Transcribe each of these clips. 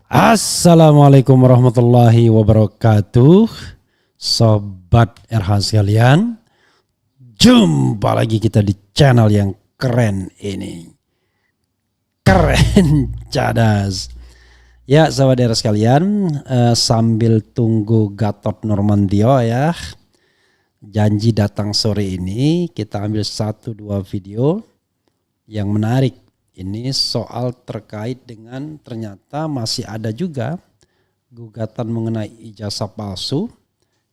Assalamualaikum warahmatullahi wabarakatuh. Sobat RH sekalian, jumpa lagi kita di channel yang keren ini. Keren cadas. Ya sobat RH sekalian, sambil tunggu Gatot Nurmantio ya, janji datang sore ini, kita ambil 1-2 video yang menarik. Ini soal terkait dengan ternyata masih ada juga gugatan mengenai ijazah palsu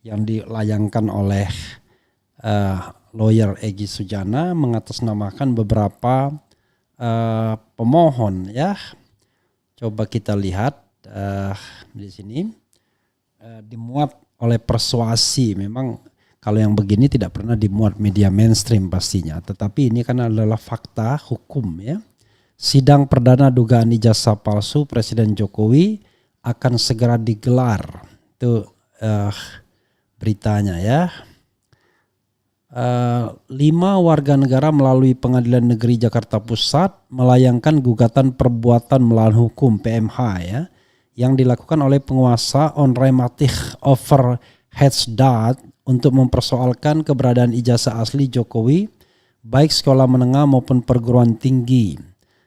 yang dilayangkan oleh lawyer Egy Sujana mengatasnamakan beberapa pemohon ya. Coba kita lihat di sini dimuat oleh persuasi. Memang kalau yang begini tidak pernah dimuat media mainstream pastinya, tetapi ini kan adalah fakta hukum ya. Sidang perdana dugaan ijazah palsu Presiden Jokowi akan segera digelar. Itu beritanya ya. 5 warga negara melalui Pengadilan Negeri Jakarta Pusat melayangkan gugatan perbuatan melawan hukum PMH ya, yang dilakukan oleh penguasa Onrematic Overheadsdat untuk mempersoalkan keberadaan ijazah asli Jokowi baik sekolah menengah maupun perguruan tinggi.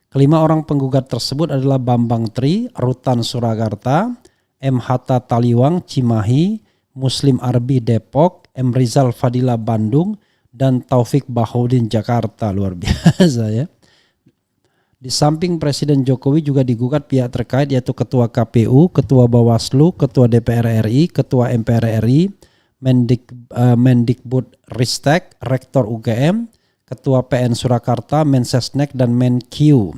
Kelima orang penggugat tersebut adalah Bambang Tri, Rutan Surakarta, M. Hatta Taliwang, Cimahi, Muslim Arbi Depok, M. Rizal Fadila Bandung, dan Taufik Bahodin Jakarta. Luar biasa ya. Di samping Presiden Jokowi juga digugat pihak terkait yaitu Ketua KPU, Ketua Bawaslu, Ketua DPR RI, Ketua MPR RI, Mendikbud Ristek, Rektor UGM, Ketua PN Surakarta, Mensesnek, dan Menkyu.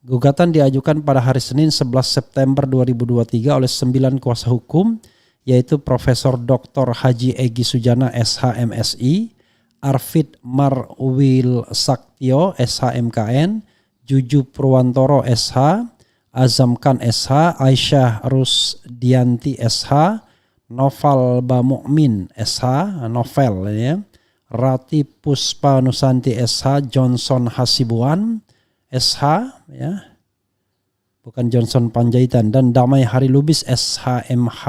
Gugatan diajukan pada hari Senin 11 September 2023 oleh 9 kuasa hukum, yaitu Profesor Dr. Haji Egy Sujana SH MSI, Arvid Marwil Saktio SH MKN, Juju Purwantoro SH, Azam Khan SH, Aisyah Rusdianti SH, Noval Bamukmin SH, Novel ya, Rati Puspa Nusanti SH, Johnson Hasibuan SH ya, bukan Johnson Panjaitan, dan Damai Hari Lubis SHMH.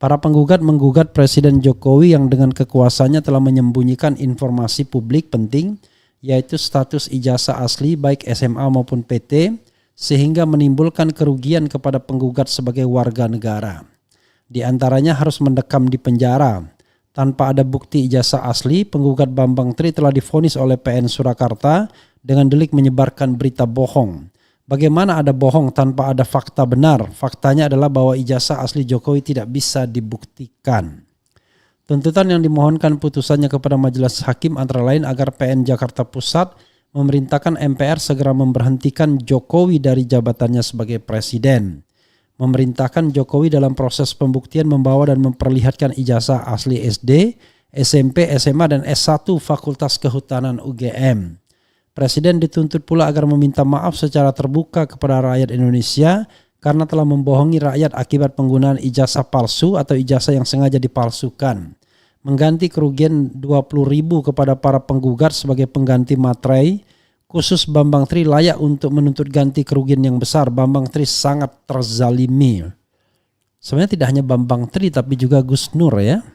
Para penggugat menggugat Presiden Jokowi yang dengan kekuasaannya telah menyembunyikan informasi publik penting, yaitu status ijazah asli baik SMA maupun PT, sehingga menimbulkan kerugian kepada penggugat sebagai warga negara. Di antaranya harus mendekam di penjara. Tanpa ada bukti ijazah asli, penggugat Bambang Tri telah divonis oleh PN Surakarta dengan delik menyebarkan berita bohong. Bagaimana ada bohong tanpa ada fakta benar? Faktanya adalah bahwa ijazah asli Jokowi tidak bisa dibuktikan. Tuntutan yang dimohonkan putusannya kepada Majelis Hakim antara lain agar PN Jakarta Pusat memerintahkan MPR segera memberhentikan Jokowi dari jabatannya sebagai presiden. Memerintahkan Jokowi dalam proses pembuktian membawa dan memperlihatkan ijazah asli SD, SMP, SMA, dan S1 Fakultas Kehutanan UGM. Presiden dituntut pula agar meminta maaf secara terbuka kepada rakyat Indonesia karena telah membohongi rakyat akibat penggunaan ijazah palsu atau ijazah yang sengaja dipalsukan. Mengganti kerugian 20.000 kepada para penggugat sebagai pengganti materai. Khusus Bambang Tri layak untuk menuntut ganti kerugian yang besar. Bambang Tri sangat terzalimi. Sebenarnya tidak hanya Bambang Tri tapi juga Gus Nur ya.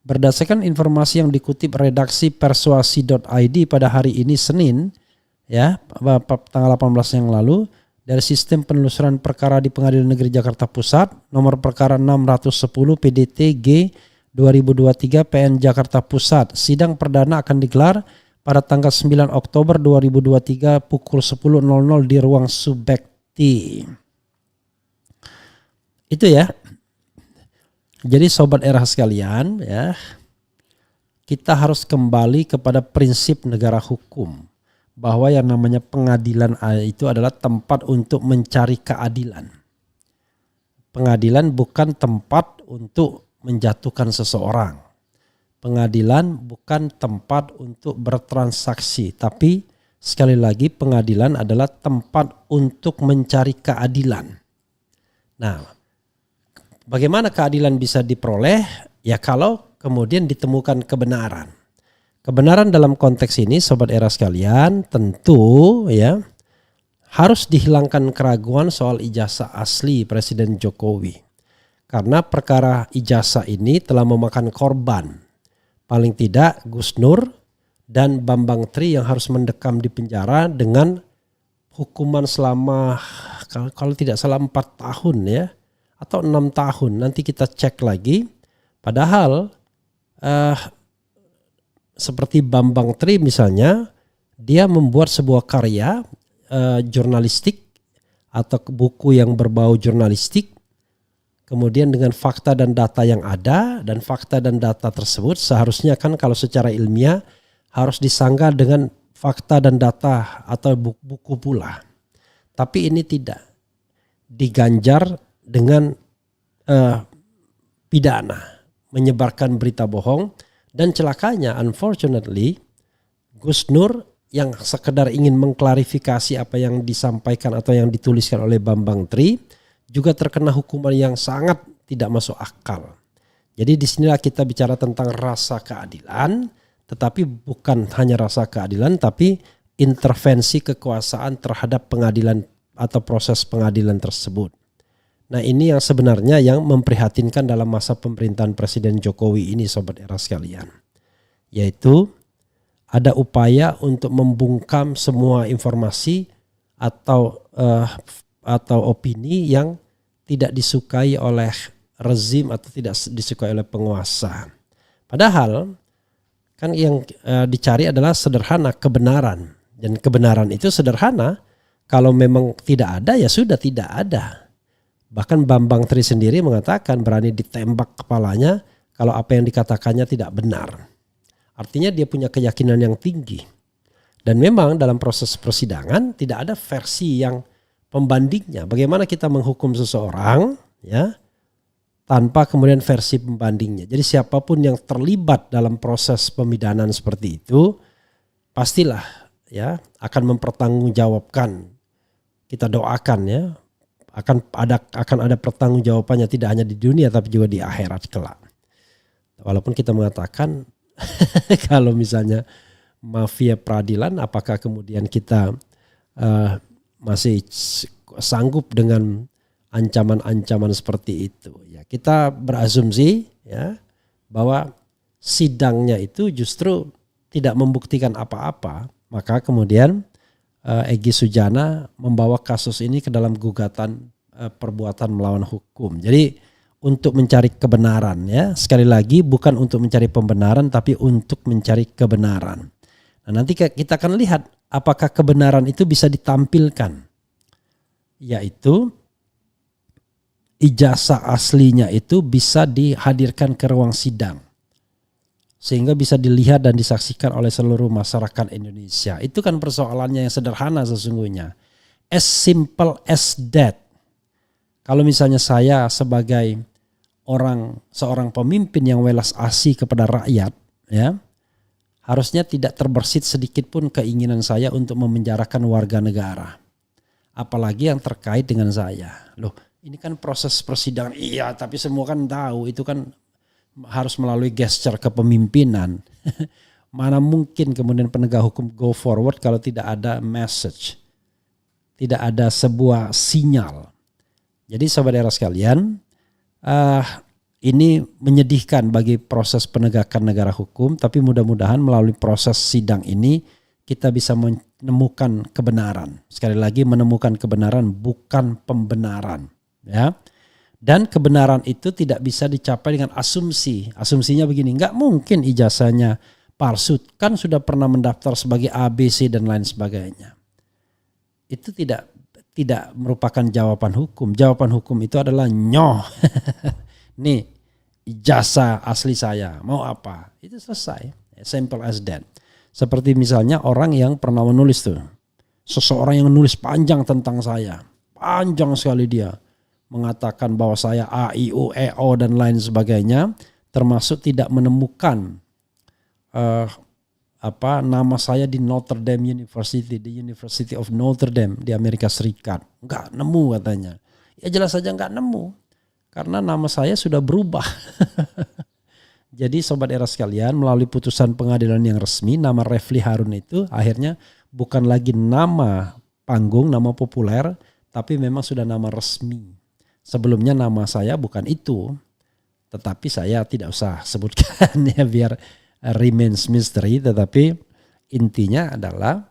Berdasarkan informasi yang dikutip redaksi persuasi.id pada hari ini Senin ya, tanggal 18 yang lalu, dari sistem penelusuran perkara di Pengadilan Negeri Jakarta Pusat, nomor perkara 610 PDT G 2023 PN Jakarta Pusat. Sidang perdana akan digelar pada tanggal 9 Oktober 2023 pukul 10.00 di ruang Subekti. Itu ya. Jadi sobat RH sekalian ya, kita harus kembali kepada prinsip negara hukum. Bahwa yang namanya pengadilan itu adalah tempat untuk mencari keadilan. Pengadilan bukan tempat untuk menjatuhkan seseorang. Pengadilan bukan tempat untuk bertransaksi, tapi sekali lagi pengadilan adalah tempat untuk mencari keadilan. Nah, bagaimana keadilan bisa diperoleh? Ya kalau kemudian ditemukan kebenaran. Kebenaran dalam konteks ini sobat era sekalian tentu ya harus dihilangkan keraguan soal ijazah asli Presiden Jokowi. Karena perkara ijazah ini telah memakan korban. Paling tidak Gus Nur dan Bambang Tri yang harus mendekam di penjara dengan hukuman selama kalau tidak salah 4 tahun ya, atau 6 tahun. Nanti kita cek lagi. Padahal seperti Bambang Tri misalnya, dia membuat sebuah karya jurnalistik atau buku yang berbau jurnalistik, kemudian dengan fakta dan data yang ada, dan fakta dan data tersebut seharusnya kan kalau secara ilmiah harus disanggah dengan fakta dan data atau buku pula. Tapi ini tidak, diganjar dengan pidana, menyebarkan berita bohong. Dan celakanya unfortunately Gus Nur yang sekedar ingin mengklarifikasi apa yang disampaikan atau yang dituliskan oleh Bambang Tri juga terkena hukuman yang sangat tidak masuk akal. Jadi disinilah kita bicara tentang rasa keadilan, tetapi bukan hanya rasa keadilan tapi intervensi kekuasaan terhadap pengadilan atau proses pengadilan tersebut. Nah ini yang sebenarnya yang memprihatinkan dalam masa pemerintahan Presiden Jokowi ini Sobat Era sekalian. Yaitu ada upaya untuk membungkam semua informasi atau opini yang tidak disukai oleh rezim atau tidak disukai oleh penguasa. Padahal kan yang dicari adalah sederhana, kebenaran. Dan kebenaran itu sederhana, kalau memang tidak ada ya sudah tidak ada. Bahkan Bambang Tri sendiri mengatakan berani ditembak kepalanya kalau apa yang dikatakannya tidak benar. Artinya dia punya keyakinan yang tinggi. Dan memang dalam proses persidangan tidak ada versi yang pembandingnya. Bagaimana kita menghukum seseorang ya tanpa kemudian versi pembandingnya. Jadi siapapun yang terlibat dalam proses pemidanan seperti itu pastilah ya akan mempertanggungjawabkan. Kita doakan ya akan ada pertanggungjawabannya tidak hanya di dunia tapi juga di akhirat kelak. Walaupun kita mengatakan kalau misalnya mafia peradilan, apakah kemudian kita masih sanggup dengan ancaman-ancaman seperti itu? Ya, kita berasumsi ya bahwa sidangnya itu justru tidak membuktikan apa-apa, maka kemudian Egy Sujana membawa kasus ini ke dalam gugatan perbuatan melawan hukum. Jadi untuk mencari kebenaran ya, sekali lagi bukan untuk mencari pembenaran tapi untuk mencari kebenaran. Nah, nanti kita akan lihat apakah kebenaran itu bisa ditampilkan, yaitu ijazah aslinya itu bisa dihadirkan ke ruang sidang sehingga bisa dilihat dan disaksikan oleh seluruh masyarakat Indonesia. Itu kan persoalannya yang sederhana sesungguhnya. As simple as that. Kalau misalnya saya sebagai seorang pemimpin yang welas asih kepada rakyat, ya, harusnya tidak terbersit sedikit pun keinginan saya untuk memenjarakan warga negara. Apalagi yang terkait dengan saya. Loh, ini kan proses persidangan. Iya, tapi semua kan tahu itu kan harus melalui gesture kepemimpinan. Mana mungkin kemudian penegak hukum go forward kalau tidak ada message. Tidak ada sebuah sinyal. Jadi saudara sekalian, ini menyedihkan bagi proses penegakan negara hukum, tapi mudah-mudahan melalui proses sidang ini kita bisa menemukan kebenaran. Sekali lagi menemukan kebenaran bukan pembenaran, ya. Dan kebenaran itu tidak bisa dicapai dengan asumsi. Asumsinya begini, nggak mungkin ijazahnya palsu, kan sudah pernah mendaftar sebagai ABC dan lain sebagainya. Itu tidak merupakan jawaban hukum. Jawaban hukum itu adalah nyoh. Nih ijazah asli saya, mau apa? Itu selesai. Simple as that. Seperti misalnya orang yang pernah menulis tuh. Seseorang yang menulis panjang tentang saya. Panjang sekali dia. Mengatakan bahwa saya A, I, U, E, O dan lain sebagainya. Termasuk tidak menemukan nama saya di Notre Dame University, di University of Notre Dame di Amerika Serikat. Enggak nemu katanya. Ya jelas saja enggak nemu. Karena nama saya sudah berubah. Jadi sobat era sekalian, melalui putusan pengadilan yang resmi, nama Refli Harun itu akhirnya bukan lagi nama panggung, nama populer, tapi memang sudah nama resmi. Sebelumnya nama saya bukan itu, tetapi saya tidak usah sebutkan ya biar remains mystery. Tetapi intinya adalah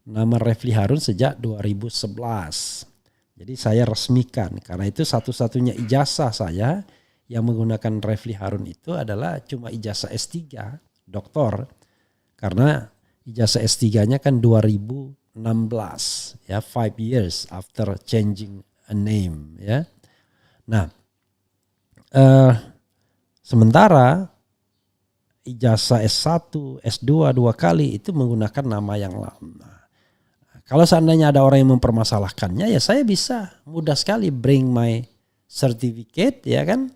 nama Refli Harun sejak 2011. Jadi saya resmikan, karena itu satu-satunya ijazah saya yang menggunakan Refli Harun itu adalah cuma ijazah S3, doktor. Karena ijazah S3-nya kan 2016 ya, 5 years after changing a name ya. Nah, sementara ijazah S1, S2 2 kali itu menggunakan nama yang lama. Kalau seandainya ada orang yang mempermasalahkannya, ya saya bisa mudah sekali bring my certificate ya kan,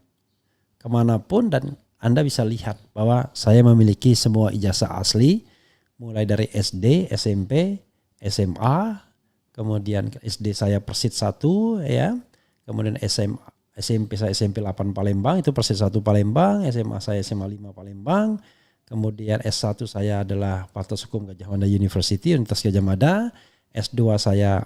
kemanapun, dan Anda bisa lihat bahwa saya memiliki semua ijazah asli, mulai dari SD, SMP, SMA, kemudian SD saya Persit 1 ya, kemudian SMP saya SMP 8 Palembang, itu Persit 1 Palembang, SMA saya SMA 5 Palembang, kemudian S1 saya adalah Fakultas Hukum Gadjah Mada University, Universitas Gadjah Mada, S2 saya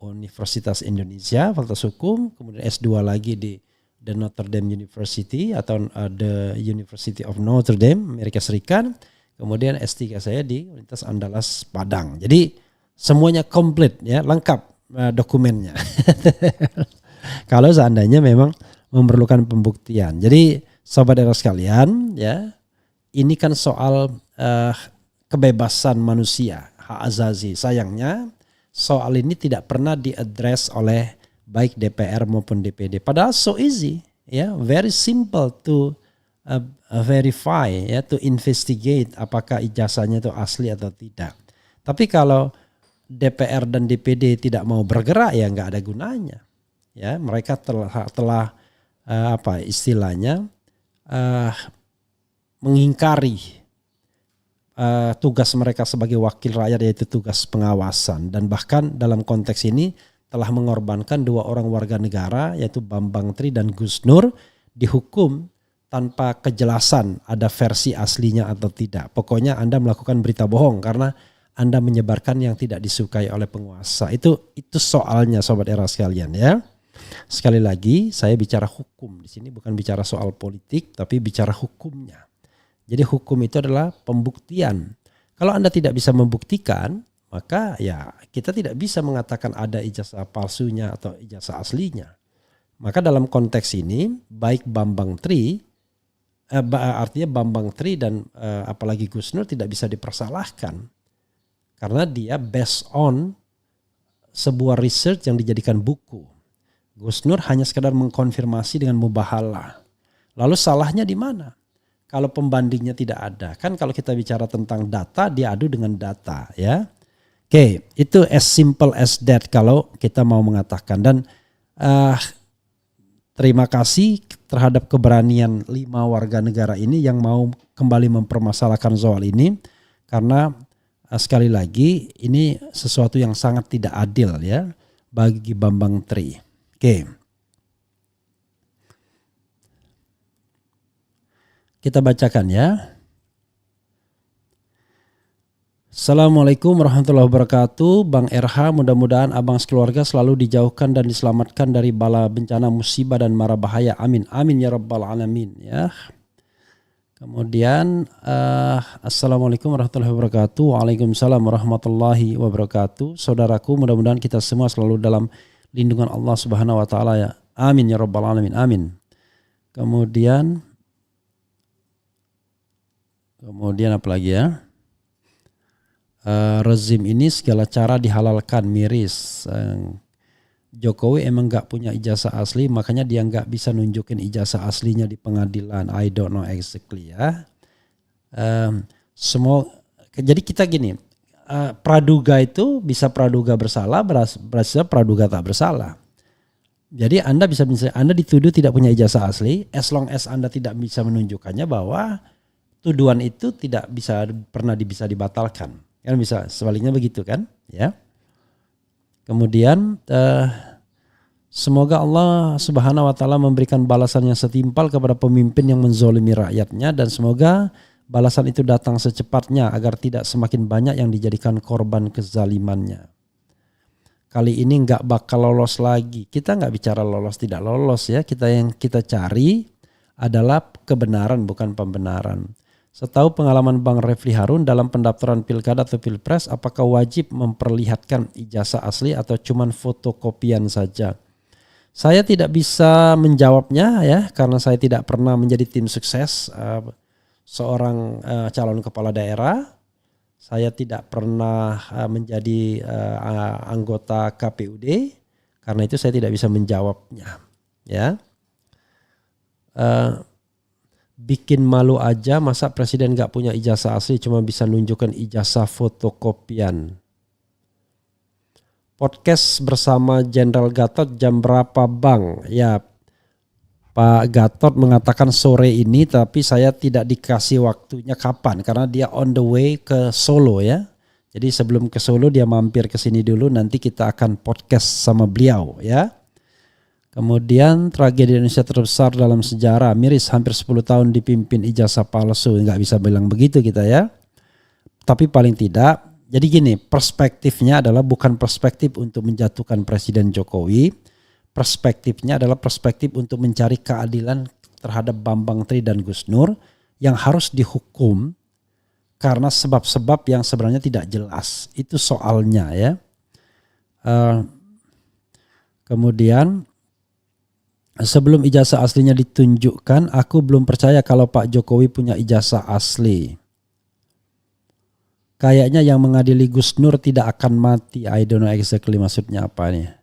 Universitas Indonesia, Fakultas Hukum, kemudian S2 lagi di The Notre Dame University atau The University of Notre Dame, Amerika Serikat. Kemudian S3 saya di Universitas Andalas Padang. Jadi semuanya komplit ya, lengkap dokumennya. Kalau seandainya memang memerlukan pembuktian. Jadi sobat era sekalian ya, ini kan soal kebebasan manusia, hak azazi. Sayangnya soal ini tidak pernah diadres oleh baik DPR maupun DPD. Padahal so easy, ya, very simple to verify, ya, to investigate apakah ijazahnya itu asli atau tidak. Tapi kalau DPR dan DPD tidak mau bergerak, ya nggak ada gunanya. Ya, mereka telah apa istilahnya mengingkari tugas mereka sebagai wakil rakyat, yaitu tugas pengawasan, dan bahkan dalam konteks ini telah mengorbankan 2 orang warga negara, yaitu Bambang Tri dan Gus Nur, dihukum tanpa kejelasan ada versi aslinya atau tidak. Pokoknya Anda melakukan berita bohong karena Anda menyebarkan yang tidak disukai oleh penguasa. Itu soalnya sobat era sekalian ya. Sekali lagi saya bicara hukum di sini, bukan bicara soal politik, tapi bicara hukumnya. Jadi hukum itu adalah pembuktian. Kalau Anda tidak bisa membuktikan, maka ya kita tidak bisa mengatakan ada ijazah palsunya atau ijazah aslinya. Maka dalam konteks ini baik Bambang Tri, artinya Bambang Tri dan apalagi Gus Nur tidak bisa dipersalahkan. Karena dia based on sebuah research yang dijadikan buku. Gus Nur hanya sekedar mengkonfirmasi dengan mubahalah. Lalu salahnya di mana? Kalau pembandingnya tidak ada. Kan kalau kita bicara tentang data, diadu dengan data ya. Oke, itu as simple as that kalau kita mau mengatakan. Dan terima kasih terhadap keberanian 5 warga negara ini yang mau kembali mempermasalahkan soal ini. Karena sekali lagi ini sesuatu yang sangat tidak adil ya bagi Bambang Tri. Oke. Kita bacakan ya. Assalamualaikum warahmatullahi wabarakatuh. Bang RH, mudah-mudahan abang sekeluarga selalu dijauhkan dan diselamatkan dari bala bencana, musibah dan mara bahaya. Amin. Amin ya rabbal alamin ya. Kemudian assalamualaikum warahmatullahi wabarakatuh. Waalaikumsalam warahmatullahi wabarakatuh. Saudaraku, mudah-mudahan kita semua selalu dalam lindungan Allah Subhanahu wa taala ya. Amin ya rabbal alamin. Amin. Kemudian apa lagi ya? Rezim ini segala cara dihalalkan, miris. Jokowi emang gak punya ijazah asli, makanya dia gak bisa nunjukin ijazah aslinya di pengadilan. I don't know exactly ya. Jadi kita gini, praduga itu bisa praduga bersalah, berasa praduga tak bersalah. Jadi Anda Anda dituduh tidak punya ijazah asli, as long as Anda tidak bisa menunjukkannya bahwa tuduhan itu tidak bisa dibatalkan. Kan bisa sebaliknya begitu kan, ya. Kemudian semoga Allah Subhanahu wa taala memberikan balasan yang setimpal kepada pemimpin yang menzolimi rakyatnya, dan semoga balasan itu datang secepatnya agar tidak semakin banyak yang dijadikan korban kezalimannya. kali ini nggak bakal lolos lagi. Kita nggak bicara lolos tidak lolos ya. Yang kita cari adalah kebenaran bukan pembenaran. Setahu pengalaman Bang Refli Harun dalam pendaftaran pilkada atau pilpres, apakah wajib memperlihatkan ijazah asli atau cuman fotokopian saja? Saya tidak bisa menjawabnya ya, karena saya tidak pernah menjadi tim sukses seorang calon kepala daerah. Saya tidak pernah menjadi anggota KPUD, karena itu saya tidak bisa menjawabnya. Ya, bikin malu aja, masa presiden nggak punya ijazah asli, cuma bisa nunjukkan ijazah fotokopian. Podcast bersama Jenderal Gatot jam berapa Bang? Ya, Pak Gatot mengatakan sore ini, tapi saya tidak dikasih waktunya kapan karena dia on the way ke Solo ya. Jadi sebelum ke Solo dia mampir ke sini dulu, nanti kita akan podcast sama beliau ya. Kemudian tragedi Indonesia terbesar dalam sejarah, miris hampir 10 tahun dipimpin ijazah palsu. Nggak bisa bilang begitu kita ya. Tapi paling tidak, jadi gini, perspektifnya adalah bukan perspektif untuk menjatuhkan Presiden Jokowi. Perspektifnya adalah perspektif untuk mencari keadilan terhadap Bambang Tri dan Gus Nur yang harus dihukum karena sebab-sebab yang sebenarnya tidak jelas. Itu soalnya ya. Kemudian sebelum ijazah aslinya ditunjukkan, aku belum percaya kalau Pak Jokowi punya ijazah asli. Kayaknya yang mengadili Gus Nur tidak akan mati. I don't know exactly maksudnya apa nih.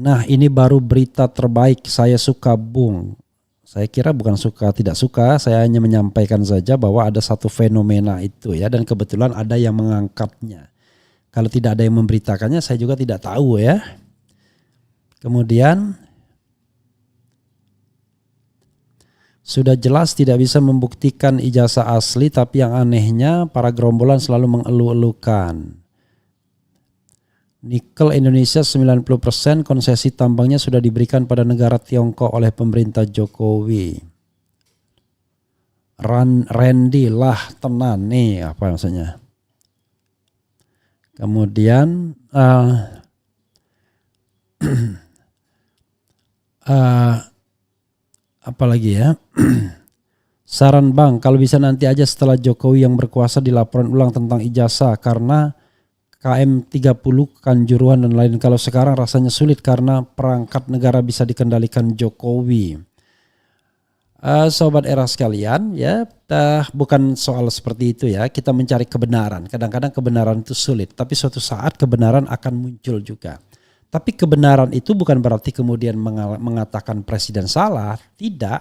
Nah, ini baru berita terbaik. Saya suka Bung. Saya kira bukan suka tidak suka, saya hanya menyampaikan saja bahwa ada satu fenomena itu ya, dan kebetulan ada yang mengangkatnya. Kalau tidak ada yang memberitakannya, saya juga tidak tahu ya. Kemudian sudah jelas tidak bisa membuktikan ijazah asli, tapi yang anehnya para gerombolan selalu mengeluh-elukan. Nikel Indonesia 90% konsesi tambangnya sudah diberikan pada negara Tiongkok oleh pemerintah Jokowi. Randy lah tenan nih, apa maksudnya? Kemudian apa lagi ya? Saran Bang, kalau bisa nanti aja setelah Jokowi yang berkuasa dilaporan ulang tentang ijazah, karena KM 30 Kanjuruhan dan lain. Kalau sekarang rasanya sulit karena perangkat negara bisa dikendalikan Jokowi. Sobat era sekalian ya, bukan soal seperti itu ya. Kita mencari kebenaran. Kadang-kadang kebenaran itu sulit, tapi suatu saat kebenaran akan muncul juga. Tapi kebenaran itu bukan berarti kemudian mengatakan presiden salah. Tidak.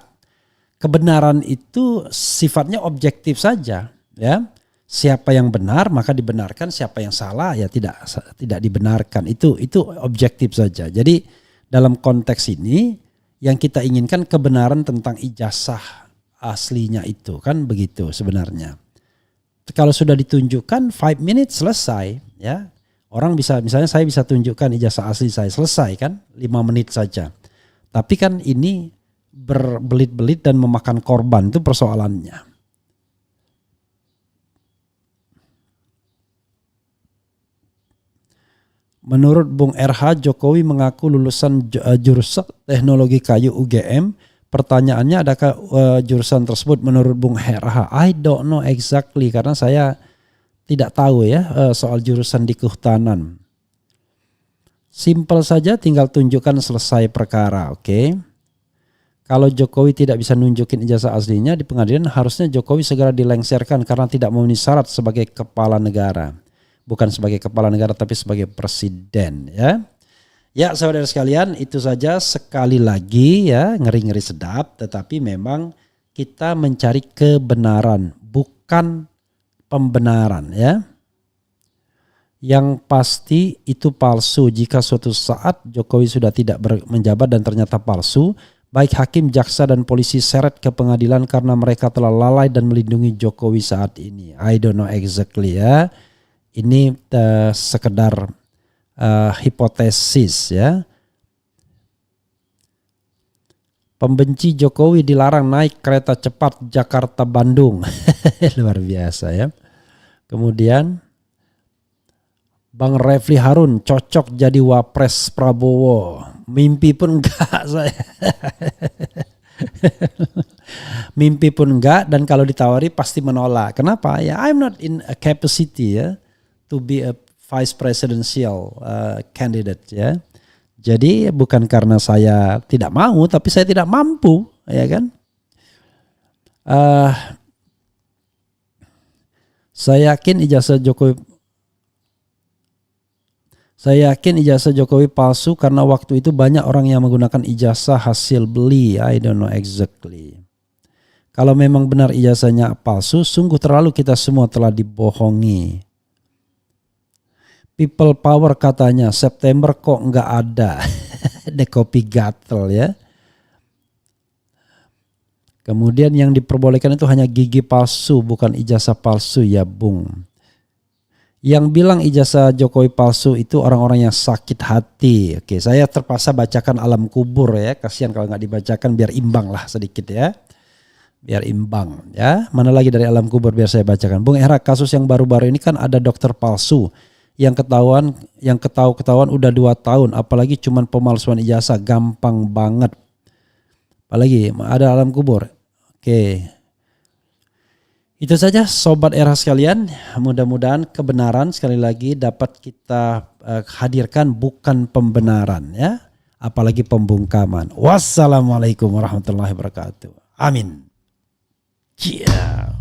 Kebenaran itu sifatnya objektif saja ya. Siapa yang benar maka dibenarkan, siapa yang salah ya tidak dibenarkan. Itu objektif saja. Jadi dalam konteks ini yang kita inginkan kebenaran tentang ijazah aslinya itu, kan begitu sebenarnya. Kalau sudah ditunjukkan 5 minutes selesai ya. Orang bisa, misalnya saya bisa tunjukkan ijazah asli saya, selesai kan 5 menit saja. Tapi kan ini berbelit-belit dan memakan korban, itu persoalannya. Menurut Bung RH, Jokowi mengaku lulusan jurusan teknologi kayu UGM. Pertanyaannya, adakah jurusan tersebut menurut Bung RH? I don't know exactly karena saya tidak tahu ya soal jurusan di kehutanan. Simpel saja, tinggal tunjukkan selesai perkara, oke? Kalau Jokowi tidak bisa nunjukin ijazah aslinya di pengadilan, harusnya Jokowi segera dilengsarkan karena tidak memenuhi syarat sebagai kepala negara. Bukan sebagai kepala negara tapi sebagai presiden ya. Ya saudara sekalian, itu saja. Sekali lagi ya, ngeri-ngeri sedap, tetapi memang kita mencari kebenaran bukan pembenaran ya. Yang pasti itu palsu. Jika suatu saat Jokowi sudah tidak menjabat dan ternyata palsu, baik hakim, jaksa dan polisi seret ke pengadilan karena mereka telah lalai dan melindungi Jokowi saat ini. I don't know exactly ya. Ini sekedar hipotesis ya. Pembenci Jokowi dilarang naik kereta cepat Jakarta-Bandung. Luar biasa ya. Kemudian Bang Refli Harun cocok jadi wapres Prabowo. Mimpi pun enggak saya. Mimpi pun enggak, dan kalau ditawari pasti menolak. Kenapa? Ya, I'm not in a capacity ya to be a vice presidential candidate ya. Jadi bukan karena saya tidak mau, tapi saya tidak mampu, ya kan? Saya yakin ijazah Jokowi palsu karena waktu itu banyak orang yang menggunakan ijazah hasil beli. I don't know exactly. Kalau memang benar ijazahnya palsu, sungguh terlalu kita semua telah dibohongi. People power katanya, September kok nggak ada. Dekopi gatel ya. Kemudian yang diperbolehkan itu hanya gigi palsu, bukan ijazah palsu ya Bung. Yang bilang ijazah Jokowi palsu itu orang-orang yang sakit hati. Oke, saya terpaksa bacakan alam kubur ya. Kasihan kalau nggak dibacakan, biar imbang lah sedikit ya. Biar imbang ya. Mana lagi dari alam kubur biar saya bacakan. Bung Era, kasus yang baru-baru ini kan ada dokter palsu. Yang ketahuan udah 2 tahun. Apalagi cuman pemalsuan ijazah, gampang banget. Apalagi ada alam kubur. Oke. Itu saja Sobat Era sekalian, mudah-mudahan kebenaran sekali lagi dapat kita hadirkan, bukan pembenaran ya, apalagi pembungkaman. Wassalamualaikum warahmatullahi wabarakatuh. Amin. Yeah.